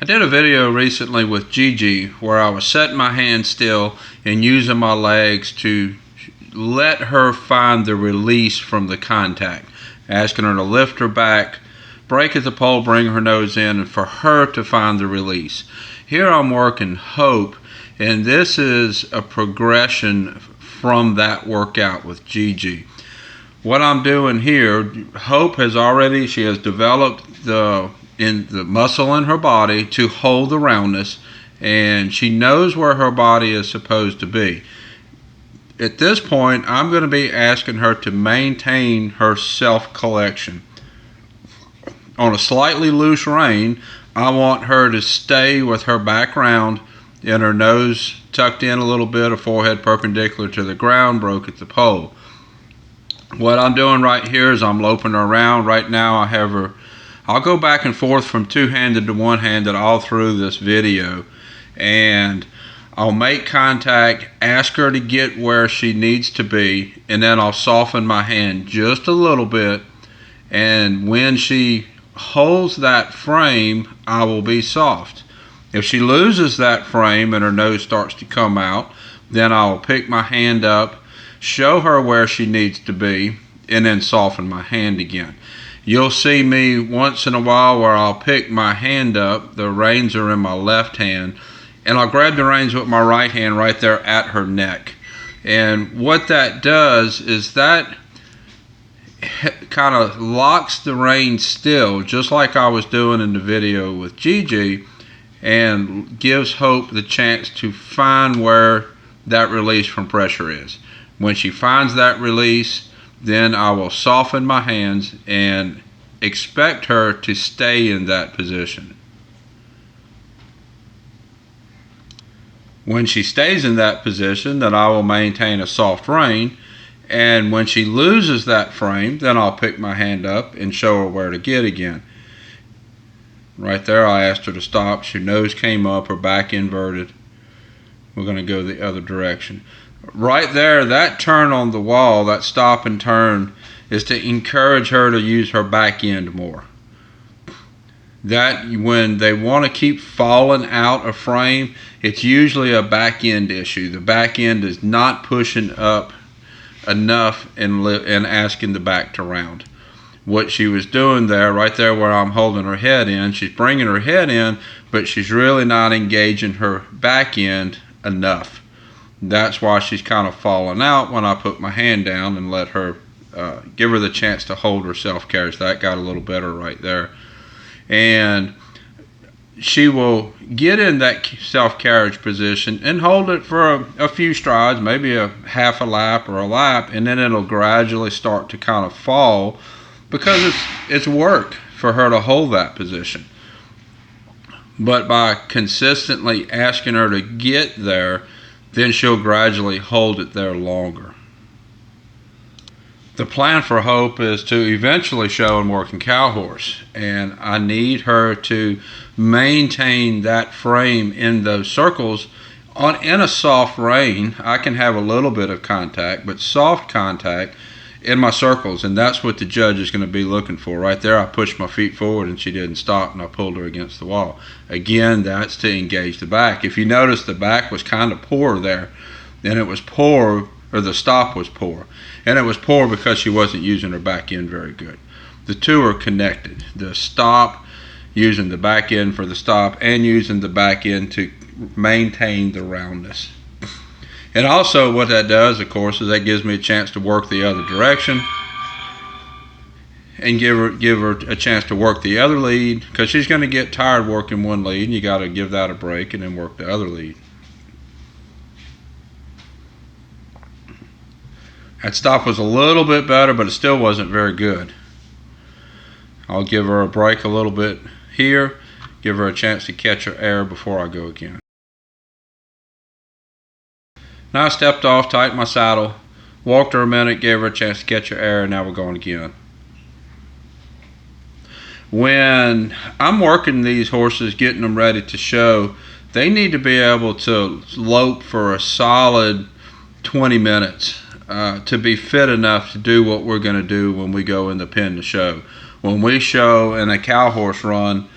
I did a video recently with Gigi where I was setting my hand still and using my legs to let her find the release from the contact, asking her to lift her back, break at the pole, bring her nose in, and for her to find the release. Here I'm working Hope, and this is a progression from that workout with Gigi. What I'm doing here, Hope has developed the muscle in her body to hold the roundness, and she knows where her body is supposed to be. At this point, I'm going to be asking her to maintain her self-collection. On a slightly loose rein, I want her to stay with her back round and her nose tucked in a little bit, a forehead perpendicular to the ground, broke at the pole. What I'm doing right here is I'm loping her around. Right now I have her, I'll go back and forth from two-handed to one-handed all through this video, and I'll make contact, ask her to get where she needs to be, and then I'll soften my hand just a little bit, and when she holds that frame, I will be soft. If she loses that frame and her nose starts to come out, then I'll pick my hand up, show her where she needs to be, and then soften my hand again. You'll see me once in a while where I'll pick my hand up, the reins are in my left hand, and I'll grab the reins with my right hand right there at her neck. And what that does is that kind of locks the reins still, just like I was doing in the video with Gigi, and gives Hope the chance to find where that release from pressure is. When she finds that release, then I will soften my hands and expect her to stay in that position. When she stays in that position, then I will maintain a soft rein, and when she loses that frame, then I'll pick my hand up and show her where to get again. Right there, I asked her to stop. Her nose came up, her back inverted. We're going to go the other direction. Right there, that turn on the wall, that stop and turn, is to encourage her to use her back end more. That when they want to keep falling out of frame, it's usually a back end issue. The back end is not pushing up enough and asking the back to round. What she was doing there, right there where I'm holding her head in, she's bringing her head in, but she's really not engaging her back end enough. That's why she's kind of falling out when I put my hand down and let her, give her the chance to hold her self-carriage. That got a little better right there. And she will get in that self-carriage position and hold it for a few strides, maybe a half a lap or a lap, and then it'll gradually start to kind of fall because it's work for her to hold that position. But by consistently asking her to get there, then she'll gradually hold it there longer. The plan for Hope is to eventually show and work in cow horse, and I need her to maintain that frame in those circles. In a soft rein, I can have a little bit of contact, but soft contact in my circles, and that's what the judge is going to be looking for. Right there, I pushed my feet forward and she didn't stop, and I pulled her against the wall. Again, that's to engage the back. If you notice, the back was kind of poor there, and it was poor, or the stop was poor, and it was poor because she wasn't using her back end very good. The two are connected. The stop, using the back end for the stop, and using the back end to maintain the roundness. And also what that does, of course, is that gives me a chance to work the other direction and give her a chance to work the other lead, because she's going to get tired working one lead, and you got to give that a break and then work the other lead. That stop was a little bit better, but it still wasn't very good. I'll give her a break a little bit here, give her a chance to catch her air before I go again. Now I stepped off, tightened my saddle, walked her a minute, gave her a chance to catch her air, and now we're going again. When I'm working these horses, getting them ready to show, they need to be able to lope for a solid 20 minutes to be fit enough to do what we're going to do when we go in the pen to show. When we show in a cow horse run,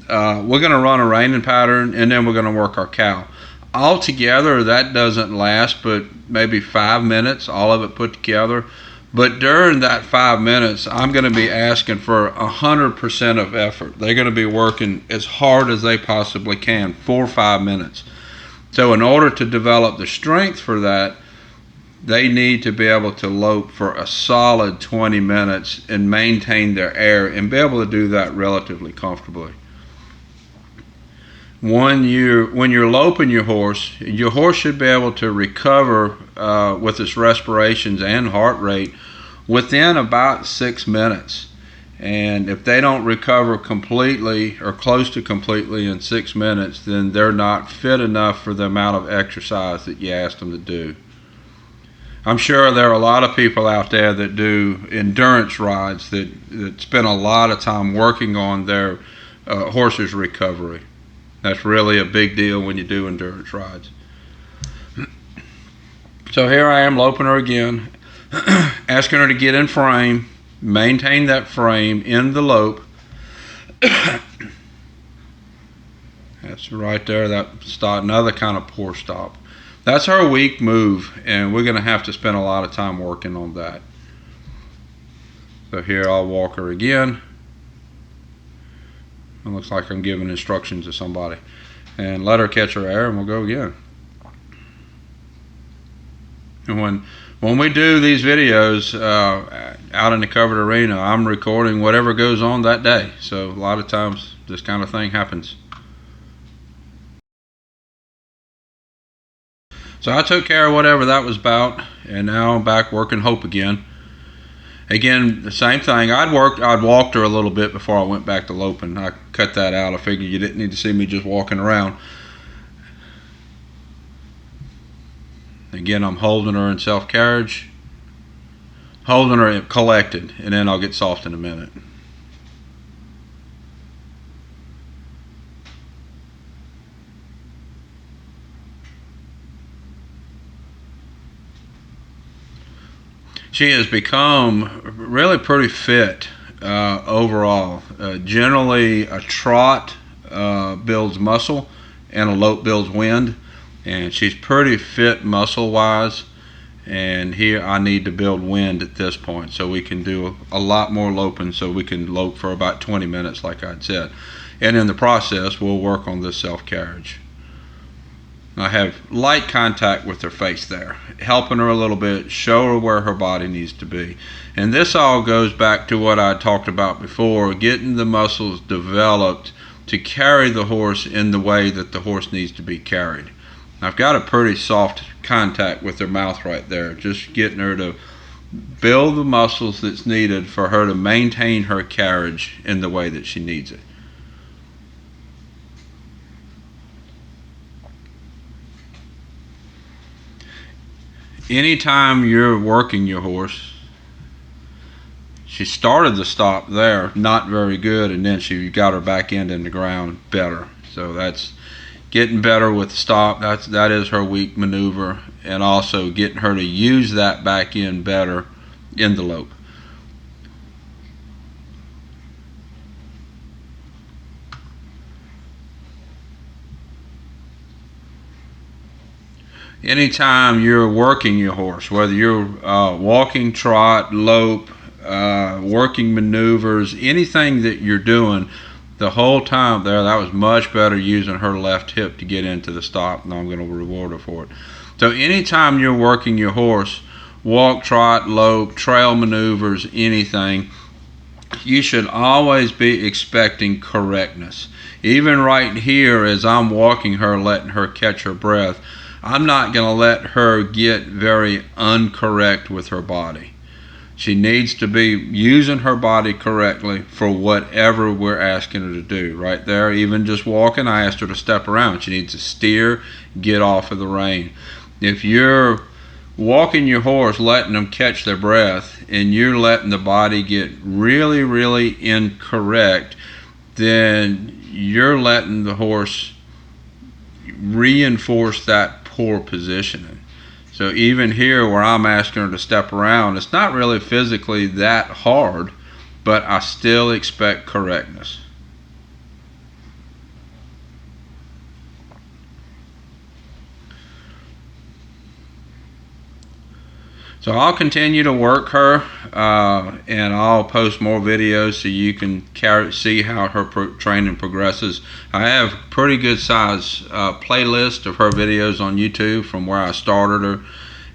We're going to run a reining pattern, and then we're going to work our cow. Altogether, that doesn't last but maybe 5 minutes, all of it put together. But during that 5 minutes, I'm going to be asking for 100% of effort. They're going to be working as hard as they possibly can for 5 minutes. So in order to develop the strength for that, they need to be able to lope for a solid 20 minutes and maintain their air and be able to do that relatively comfortably. When you're loping your horse should be able to recover with its respirations and heart rate within about 6 minutes. And if they don't recover completely or close to completely in 6 minutes, then they're not fit enough for the amount of exercise that you ask them to do. I'm sure there are a lot of people out there that do endurance rides that spend a lot of time working on their horse's recovery. That's really a big deal when you do endurance rides. So here I am loping her again, asking her to get in frame, maintain that frame in the lope. That's right there, that stop, another kind of poor stop. That's her weak move, and we're going to have to spend a lot of time working on that. So here I'll walk her again. It looks like I'm giving instructions to somebody. And let her catch her air, and we'll go again. And when we do these videos out in the covered arena, I'm recording whatever goes on that day. So a lot of times this kind of thing happens. So I took care of whatever that was about, and now I'm back working Hope again. Again, the same thing. I'd walked her a little bit before I went back to loping. I cut that out. I figured you didn't need to see me just walking around. Again, I'm holding her in self-carriage, holding her collected, and then I'll get soft in a minute. She has become really pretty fit overall. Generally, a trot builds muscle and a lope builds wind, and she's pretty fit muscle-wise. And here I need to build wind at this point so we can do a lot more loping, so we can lope for about 20 minutes like I'd said. And in the process, we'll work on this self-carriage. I have light contact with her face there, helping her a little bit, show her where her body needs to be. And this all goes back to what I talked about before, getting the muscles developed to carry the horse in the way that the horse needs to be carried. I've got a pretty soft contact with her mouth right there, just getting her to build the muscles that's needed for her to maintain her carriage in the way that she needs it. Anytime you're working your horse, she started the stop there not very good, and then she got her back end in the ground better. So that's getting better with the stop. That is her weak maneuver, and also getting her to use that back end better in the lope. Anytime you're working your horse, whether you're walking, trot, lope, working maneuvers, anything that you're doing, the whole time there, that was much better using her left hip to get into the stop, and I'm going to reward her for it. So anytime you're working your horse, walk, trot, lope, trail maneuvers, anything, you should always be expecting correctness. Even right here, as I'm walking her, letting her catch her breath, I'm not going to let her get very incorrect with her body. She needs to be using her body correctly for whatever we're asking her to do. Right there, even just walking, I asked her to step around. She needs to steer, get off of the rein. If you're walking your horse, letting them catch their breath, and you're letting the body get really, really incorrect, then you're letting the horse reinforce that poor positioning. So even here where I'm asking her to step around, it's not really physically that hard, but I still expect correctness. So I'll continue to work her, and I'll post more videos so you can see how her training progresses. I have pretty good size playlist of her videos on YouTube from where I started her,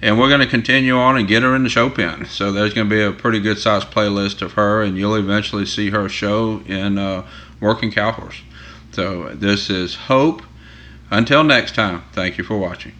and we're going to continue on and get her in the show pen. So there's going to be a pretty good size playlist of her, and you'll eventually see her show in Working Cow Horse. So this is Hope. Until next time, thank you for watching.